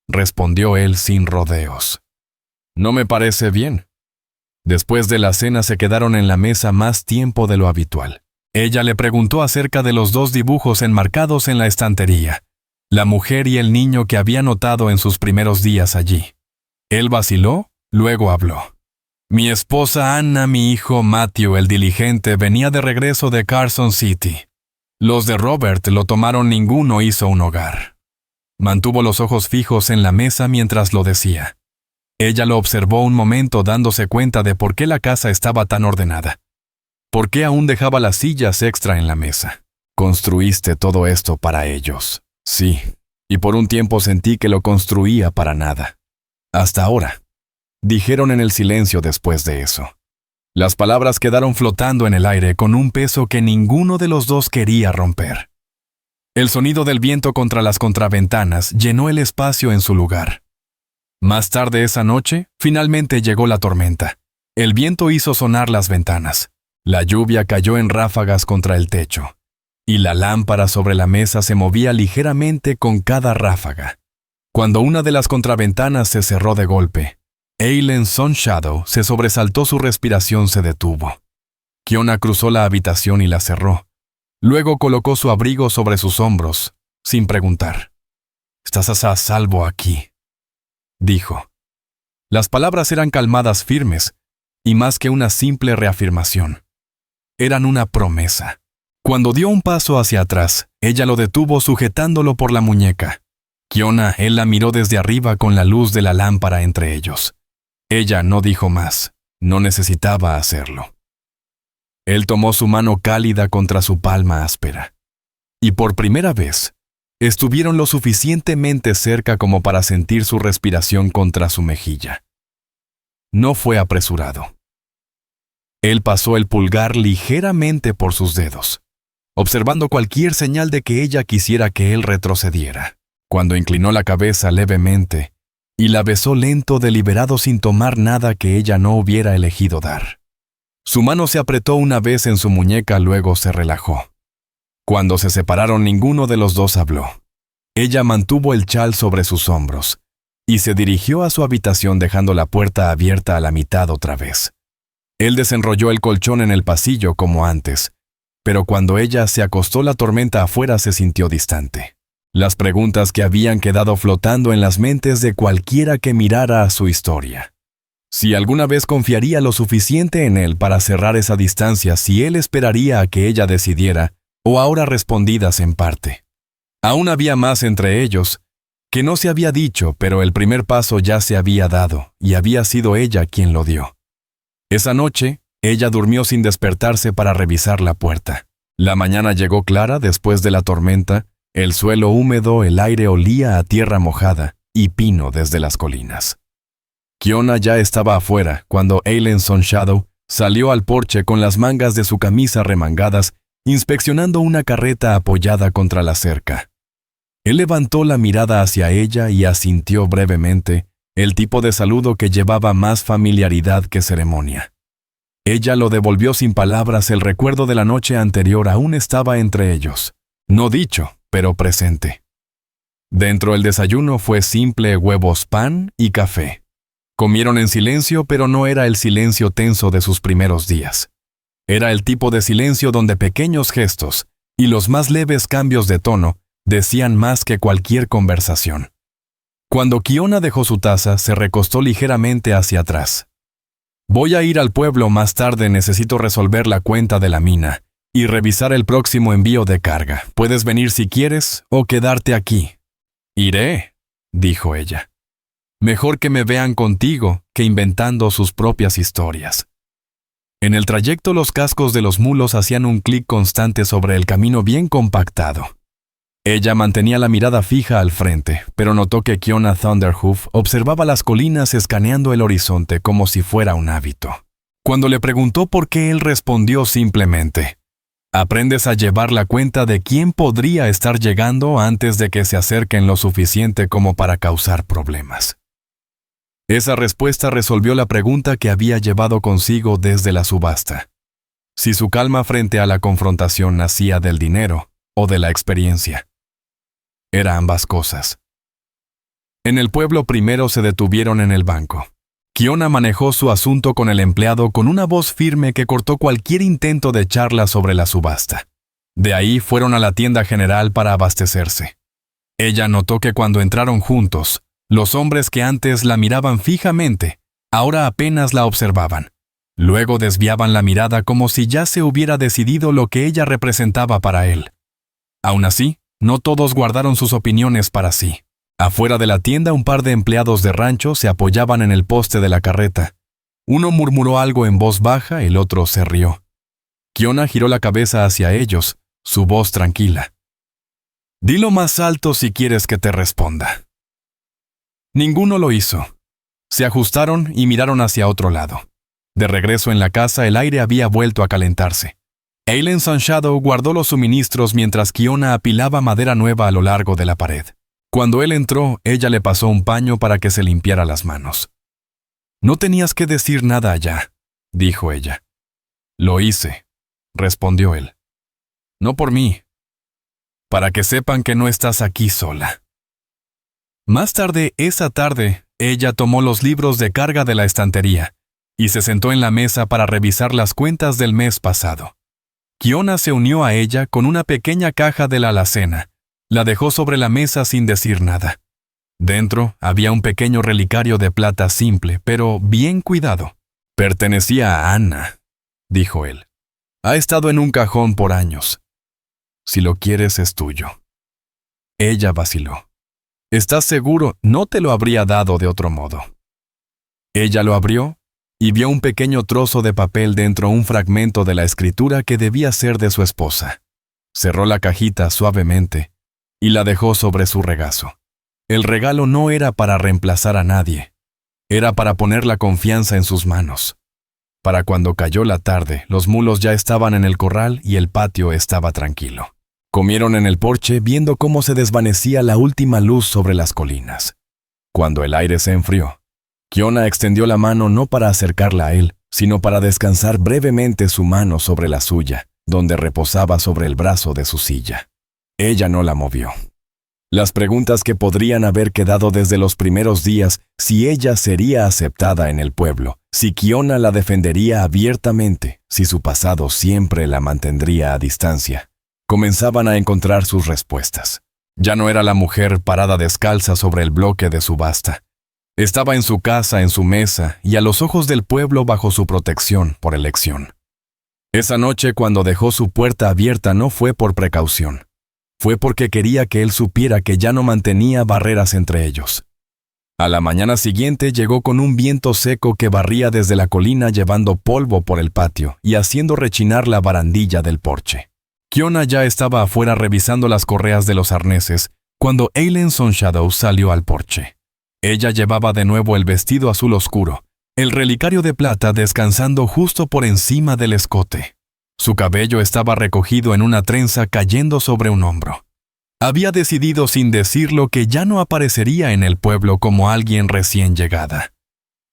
respondió él sin rodeos. No me parece bien. Después de la cena se quedaron en la mesa más tiempo de lo habitual. Ella le preguntó acerca de los dos dibujos enmarcados en la estantería, la mujer y el niño que había notado en sus primeros días allí. Él vaciló, luego habló. Mi esposa Anna, mi hijo Matthew, el diligente, venía de regreso de Carson City. Los de Robert lo tomaron, ninguno hizo un hogar. Mantuvo los ojos fijos en la mesa mientras lo decía. Ella lo observó un momento, dándose cuenta de por qué la casa estaba tan ordenada. ¿Por qué aún dejaba las sillas extra en la mesa? Construiste todo esto para ellos. Sí, y por un tiempo sentí que lo construía para nada. Hasta ahora, dijeron en el silencio después de eso. Las palabras quedaron flotando en el aire con un peso que ninguno de los dos quería romper. El sonido del viento contra las contraventanas llenó el espacio en su lugar. Más tarde esa noche, finalmente llegó la tormenta. El viento hizo sonar las ventanas. La lluvia cayó en ráfagas contra el techo, y la lámpara sobre la mesa se movía ligeramente con cada ráfaga. Cuando una de las contraventanas se cerró de golpe, Eileen Sunshadow se sobresaltó, su respiración se detuvo. Kiona cruzó la habitación y la cerró. Luego colocó su abrigo sobre sus hombros, sin preguntar. «Estás a salvo aquí», dijo. Las palabras eran calmadas, firmes, y más que una simple reafirmación. Eran una promesa. Cuando dio un paso hacia atrás, ella lo detuvo sujetándolo por la muñeca. Kiona, él la miró desde arriba con la luz de la lámpara entre ellos. Ella no dijo más, no necesitaba hacerlo. Él tomó su mano cálida contra su palma áspera. Y por primera vez, estuvieron lo suficientemente cerca como para sentir su respiración contra su mejilla. No fue apresurado. Él pasó el pulgar ligeramente por sus dedos, observando cualquier señal de que ella quisiera que él retrocediera. Cuando inclinó la cabeza levemente y la besó lento, deliberado, sin tomar nada que ella no hubiera elegido dar. Su mano se apretó una vez en su muñeca, luego se relajó. Cuando se separaron, ninguno de los dos habló. Ella mantuvo el chal sobre sus hombros y se dirigió a su habitación, dejando la puerta abierta a la mitad otra vez. Él desenrolló el colchón en el pasillo como antes, pero cuando ella se acostó, la tormenta afuera se sintió distante. Las preguntas que habían quedado flotando en las mentes de cualquiera que mirara a su historia. Si alguna vez confiaría lo suficiente en él para cerrar esa distancia, si él esperaría a que ella decidiera, o ahora respondidas en parte. Aún había más entre ellos, que no se había dicho, pero el primer paso ya se había dado, y había sido ella quien lo dio. Esa noche, ella durmió sin despertarse para revisar la puerta. La mañana llegó clara después de la tormenta, el suelo húmedo, el aire olía a tierra mojada y pino desde las colinas. Kiona ya estaba afuera cuando Eileen Sunshadow salió al porche con las mangas de su camisa remangadas, inspeccionando una carreta apoyada contra la cerca. Él levantó la mirada hacia ella y asintió brevemente, el tipo de saludo que llevaba más familiaridad que ceremonia. Ella lo devolvió sin palabras, el recuerdo de la noche anterior aún estaba entre ellos. No dicho, pero presente. Dentro el desayuno fue simple: huevos, pan y café. Comieron en silencio, pero no era el silencio tenso de sus primeros días. Era el tipo de silencio donde pequeños gestos y los más leves cambios de tono decían más que cualquier conversación. Cuando Kiona dejó su taza, se recostó ligeramente hacia atrás. Voy a ir al pueblo más tarde, necesito resolver la cuenta de la mina y revisar el próximo envío de carga. Puedes venir si quieres o quedarte aquí. Iré, dijo ella. Mejor que me vean contigo que inventando sus propias historias. En el trayecto los cascos de los mulos hacían un clic constante sobre el camino bien compactado. Ella mantenía la mirada fija al frente, pero notó que Kiona Thunderhoof observaba las colinas escaneando el horizonte como si fuera un hábito. Cuando le preguntó por qué, él respondió simplemente: aprendes a llevar la cuenta de quién podría estar llegando antes de que se acerquen lo suficiente como para causar problemas. Esa respuesta resolvió la pregunta que había llevado consigo desde la subasta. Si su calma frente a la confrontación nacía del dinero o de la experiencia. Era ambas cosas. En el pueblo primero se detuvieron en el banco. Kiona manejó su asunto con el empleado con una voz firme que cortó cualquier intento de charla sobre la subasta. De ahí fueron a la tienda general para abastecerse. Ella notó que cuando entraron juntos, los hombres que antes la miraban fijamente, ahora apenas la observaban. Luego desviaban la mirada como si ya se hubiera decidido lo que ella representaba para él. Aún así, no todos guardaron sus opiniones para sí. Afuera de la tienda, un par de empleados de rancho se apoyaban en el poste de la carreta. Uno murmuró algo en voz baja, el otro se rió. Kiona giró la cabeza hacia ellos, su voz tranquila. Dilo más alto si quieres que te responda. Ninguno lo hizo. Se ajustaron y miraron hacia otro lado. De regreso en la casa, el aire había vuelto a calentarse. Eileen Sunshadow guardó los suministros mientras Kiona apilaba madera nueva a lo largo de la pared. Cuando él entró, ella le pasó un paño para que se limpiara las manos. No tenías que decir nada allá, dijo ella. Lo hice, respondió él. No por mí. Para que sepan que no estás aquí sola. Más tarde, esa tarde, ella tomó los libros de carga de la estantería y se sentó en la mesa para revisar las cuentas del mes pasado. Kiona se unió a ella con una pequeña caja de la alacena. La dejó sobre la mesa sin decir nada. Dentro había un pequeño relicario de plata simple, pero bien cuidado. Pertenecía a Anna, dijo él. Ha estado en un cajón por años. Si lo quieres, es tuyo. Ella vaciló. ¿Estás seguro? No te lo habría dado de otro modo. Ella lo abrió y vio un pequeño trozo de papel dentro, un fragmento de la escritura que debía ser de su esposa. Cerró la cajita suavemente y la dejó sobre su regazo. El regalo no era para reemplazar a nadie, era para poner la confianza en sus manos. Para cuando cayó la tarde, los mulos ya estaban en el corral y el patio estaba tranquilo. Comieron en el porche viendo cómo se desvanecía la última luz sobre las colinas. Cuando el aire se enfrió, Kiona extendió la mano no para acercarla a él, sino para descansar brevemente su mano sobre la suya, donde reposaba sobre el brazo de su silla. Ella no la movió. Las preguntas que podrían haber quedado desde los primeros días, si ella sería aceptada en el pueblo, si Kiona la defendería abiertamente, si su pasado siempre la mantendría a distancia, comenzaban a encontrar sus respuestas. Ya no era la mujer parada descalza sobre el bloque de subasta. Estaba en su casa, en su mesa, y a los ojos del pueblo bajo su protección por elección. Esa noche, cuando dejó su puerta abierta, no fue por precaución. Fue porque quería que él supiera que ya no mantenía barreras entre ellos. A la mañana siguiente llegó con un viento seco que barría desde la colina llevando polvo por el patio y haciendo rechinar la barandilla del porche. Kiona ya estaba afuera revisando las correas de los arneses cuando Eileen Sunshadow salió al porche. Ella llevaba de nuevo el vestido azul oscuro, el relicario de plata descansando justo por encima del escote. Su cabello estaba recogido en una trenza cayendo sobre un hombro. Había decidido sin decirlo que ya no aparecería en el pueblo como alguien recién llegada.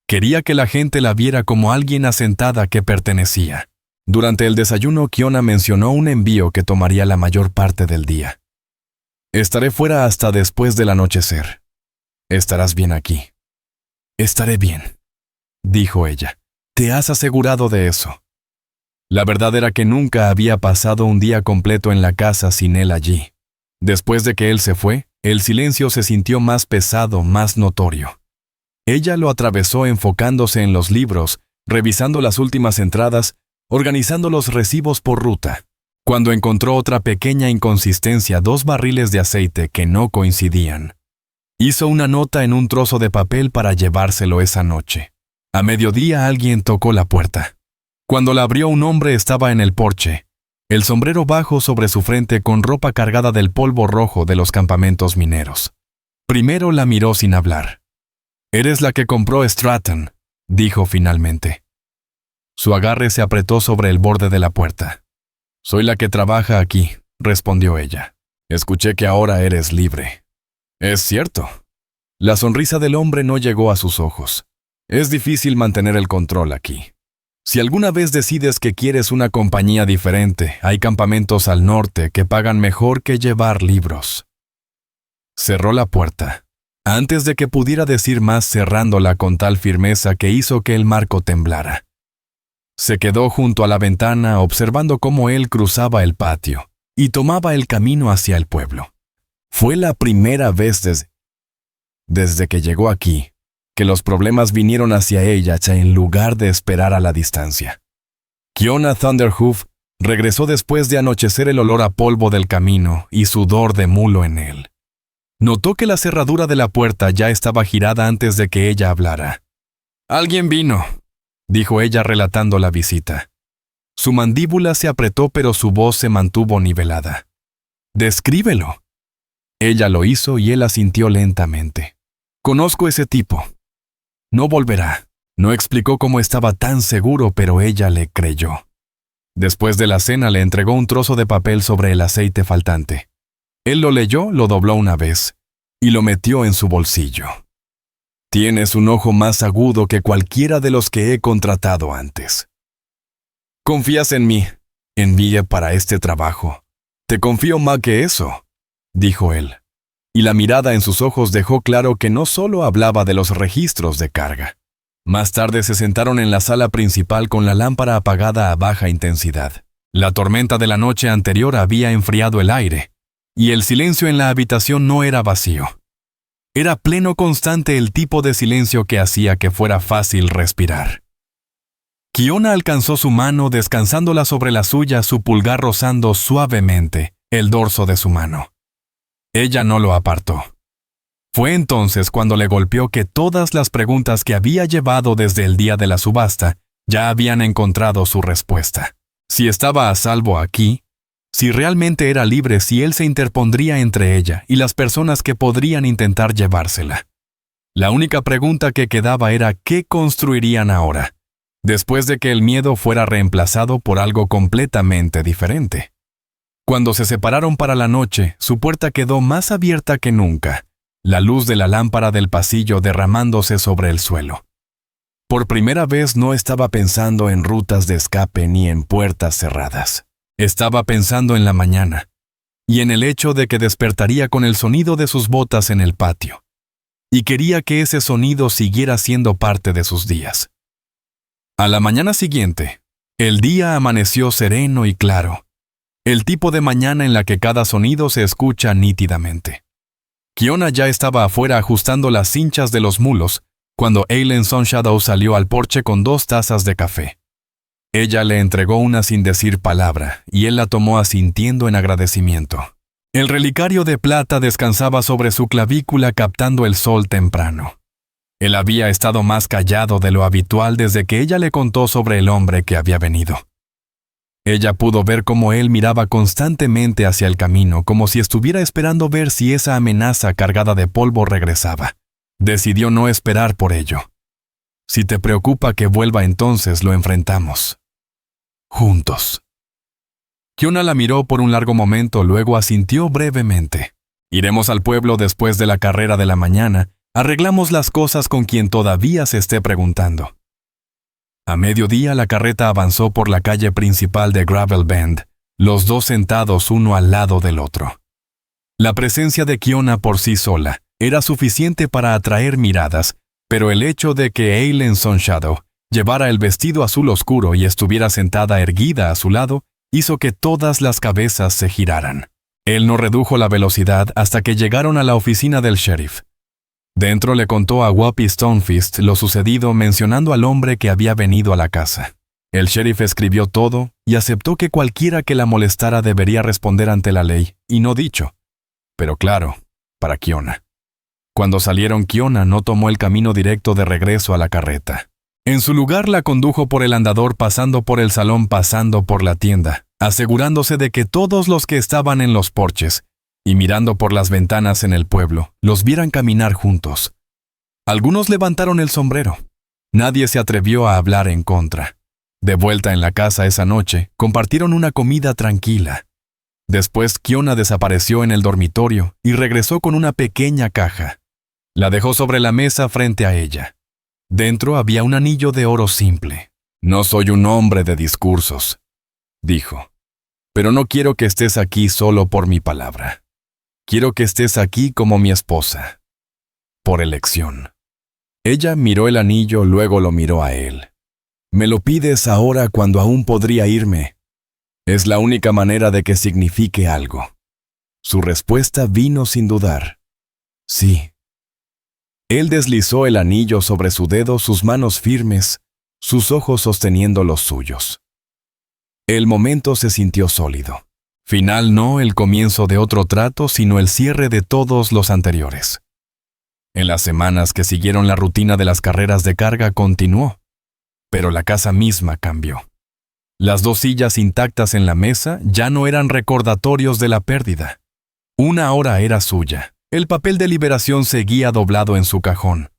Quería que la gente la viera como alguien asentada que pertenecía. Durante el desayuno, Kiona mencionó un envío que tomaría la mayor parte del día. «Estaré fuera hasta después del anochecer. Estarás bien aquí». «Estaré bien», dijo ella. «¿Te has asegurado de eso?» La verdad era que nunca había pasado un día completo en la casa sin él allí. Después de que él se fue, el silencio se sintió más pesado, más notorio. Ella lo atravesó enfocándose en los libros, revisando las últimas entradas, organizando los recibos por ruta. Cuando encontró otra pequeña inconsistencia, 2 barriles de aceite que no coincidían. Hizo una nota en un trozo de papel para llevárselo esa noche. A mediodía alguien tocó la puerta. Cuando la abrió, un hombre estaba en el porche, el sombrero bajo sobre su frente con ropa cargada del polvo rojo de los campamentos mineros. Primero la miró sin hablar. «Eres la que compró Stratton», dijo finalmente. Su agarre se apretó sobre el borde de la puerta. «Soy la que trabaja aquí», respondió ella. «Escuché que ahora eres libre». «Es cierto». La sonrisa del hombre no llegó a sus ojos. «Es difícil mantener el control aquí. Si alguna vez decides que quieres una compañía diferente, hay campamentos al norte que pagan mejor que llevar libros». Cerró la puerta, antes de que pudiera decir más, cerrándola con tal firmeza que hizo que el marco temblara. Se quedó junto a la ventana observando cómo él cruzaba el patio y tomaba el camino hacia el pueblo. Fue la primera vez desde que llegó aquí que los problemas vinieron hacia ella en lugar de esperar a la distancia. Kiona Thunderhoof regresó después de anochecer el olor a polvo del camino y sudor de mulo en él. Notó que la cerradura de la puerta ya estaba girada antes de que ella hablara. «Alguien vino», dijo ella relatando la visita. Su mandíbula se apretó pero su voz se mantuvo nivelada. «Descríbelo». Ella lo hizo y él asintió lentamente. «Conozco ese tipo. No volverá». No explicó cómo estaba tan seguro, pero ella le creyó. Después de la cena le entregó un trozo de papel sobre el aceite faltante. Él lo leyó, lo dobló una vez y lo metió en su bolsillo. «Tienes un ojo más agudo que cualquiera de los que he contratado antes. ¿Confías en mí? Envíe para este trabajo. Te confío más que eso», dijo él. Y la mirada en sus ojos dejó claro que no solo hablaba de los registros de carga. Más tarde se sentaron en la sala principal con la lámpara apagada a baja intensidad. La tormenta de la noche anterior había enfriado el aire, y el silencio en la habitación no era vacío. Era pleno constante, el tipo de silencio que hacía que fuera fácil respirar. Kiona alcanzó su mano descansándola sobre la suya, su pulgar rozando suavemente el dorso de su mano. Ella no lo apartó. Fue entonces cuando le golpeó que todas las preguntas que había llevado desde el día de la subasta ya habían encontrado su respuesta. Si estaba a salvo aquí, si realmente era libre, si él se interpondría entre ella y las personas que podrían intentar llevársela. La única pregunta que quedaba era ¿qué construirían ahora, después de que el miedo fuera reemplazado por algo completamente diferente? Cuando se separaron para la noche, su puerta quedó más abierta que nunca, la luz de la lámpara del pasillo derramándose sobre el suelo. Por primera vez no estaba pensando en rutas de escape ni en puertas cerradas. Estaba pensando en la mañana, y en el hecho de que despertaría con el sonido de sus botas en el patio. Y quería que ese sonido siguiera siendo parte de sus días. A la mañana siguiente, el día amaneció sereno y claro. El tipo de mañana en la que cada sonido se escucha nítidamente. Kiona ya estaba afuera ajustando las cinchas de los mulos cuando Eileen Sunshadow salió al porche con 2 tazas de café. Ella le entregó una sin decir palabra y él la tomó asintiendo en agradecimiento. El relicario de plata descansaba sobre su clavícula captando el sol temprano. Él había estado más callado de lo habitual desde que ella le contó sobre el hombre que había venido. Ella pudo ver cómo él miraba constantemente hacia el camino, como si estuviera esperando ver si esa amenaza cargada de polvo regresaba. Decidió no esperar por ello. Si te preocupa que vuelva, entonces lo enfrentamos. Juntos. Kiona la miró por un largo momento, luego asintió brevemente. Iremos al pueblo después de la carrera de la mañana. Arreglamos las cosas con quien todavía se esté preguntando. A mediodía la carreta avanzó por la calle principal de Gravel Bend, los dos sentados uno al lado del otro. La presencia de Kiona por sí sola era suficiente para atraer miradas, pero el hecho de que Eileen Sunshadow llevara el vestido azul oscuro y estuviera sentada erguida a su lado hizo que todas las cabezas se giraran. Él no redujo la velocidad hasta que llegaron a la oficina del sheriff. Dentro le contó a Whoopi Stonefist lo sucedido mencionando al hombre que había venido a la casa. El sheriff escribió todo y aceptó que cualquiera que la molestara debería responder ante la ley, y no dicho. Pero claro, para Kiona. Cuando salieron, Kiona no tomó el camino directo de regreso a la carreta. En su lugar la condujo por el andador, pasando por el salón, pasando por la tienda, asegurándose de que todos los que estaban en los porches y mirando por las ventanas en el pueblo los vieran caminar juntos. Algunos levantaron el sombrero. Nadie se atrevió a hablar en contra. De vuelta en la casa esa noche, compartieron una comida tranquila. Después Kiona desapareció en el dormitorio y regresó con una pequeña caja. La dejó sobre la mesa frente a ella. Dentro había un anillo de oro simple. «No soy un hombre de discursos», dijo. «Pero no quiero que estés aquí solo por mi palabra. Quiero que estés aquí como mi esposa. Por elección». Ella miró el anillo, luego lo miró a él. «¿Me lo pides ahora cuando aún podría irme? Es la única manera de que signifique algo». Su respuesta vino sin dudar. «Sí». Él deslizó el anillo sobre su dedo, sus manos firmes, sus ojos sosteniendo los suyos. El momento se sintió sólido. Final no el comienzo de otro trato, sino el cierre de todos los anteriores. En las semanas que siguieron, la rutina de las carreras de carga continuó, pero la casa misma cambió. Las dos sillas intactas en la mesa ya no eran recordatorios de la pérdida. Una ahora era suya. El papel de liberación seguía doblado en su cajón.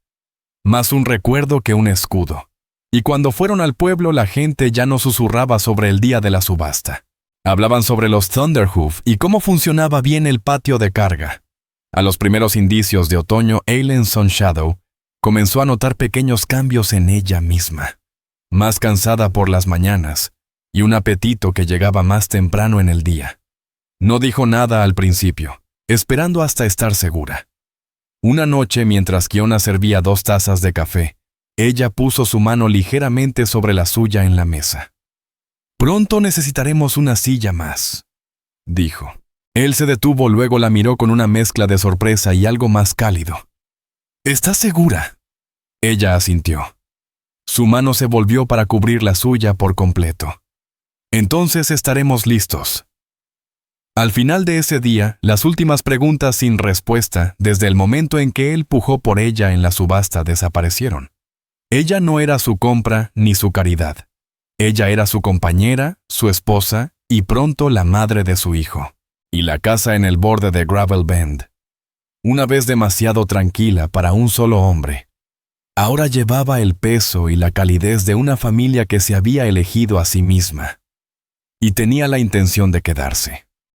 Más un recuerdo que un escudo. Y cuando fueron al pueblo, la gente ya no susurraba sobre el día de la subasta. Hablaban sobre los Thunderhoof y cómo funcionaba bien el patio de carga. A los primeros indicios de otoño, Eileen Sunshadow comenzó a notar pequeños cambios en ella misma. Más cansada por las mañanas y un apetito que llegaba más temprano en el día. No dijo nada al principio, esperando hasta estar segura. Una noche, mientras Kiona servía 2 tazas de café, ella puso su mano ligeramente sobre la suya en la mesa. «Pronto necesitaremos una silla más», dijo. Él se detuvo, luego la miró con una mezcla de sorpresa y algo más cálido. «¿Estás segura?». Ella asintió. Su mano se volvió para cubrir la suya por completo. «Entonces estaremos listos». Al final de ese día, las últimas preguntas sin respuesta, desde el momento en que él pujó por ella en la subasta, desaparecieron. Ella no era su compra ni su caridad. Ella era su compañera, su esposa y pronto la madre de su hijo. Y la casa en el borde de Gravel Bend, una vez demasiado tranquila para un solo hombre, ahora llevaba el peso y la calidez de una familia que se había elegido a sí misma. Y tenía la intención de quedarse.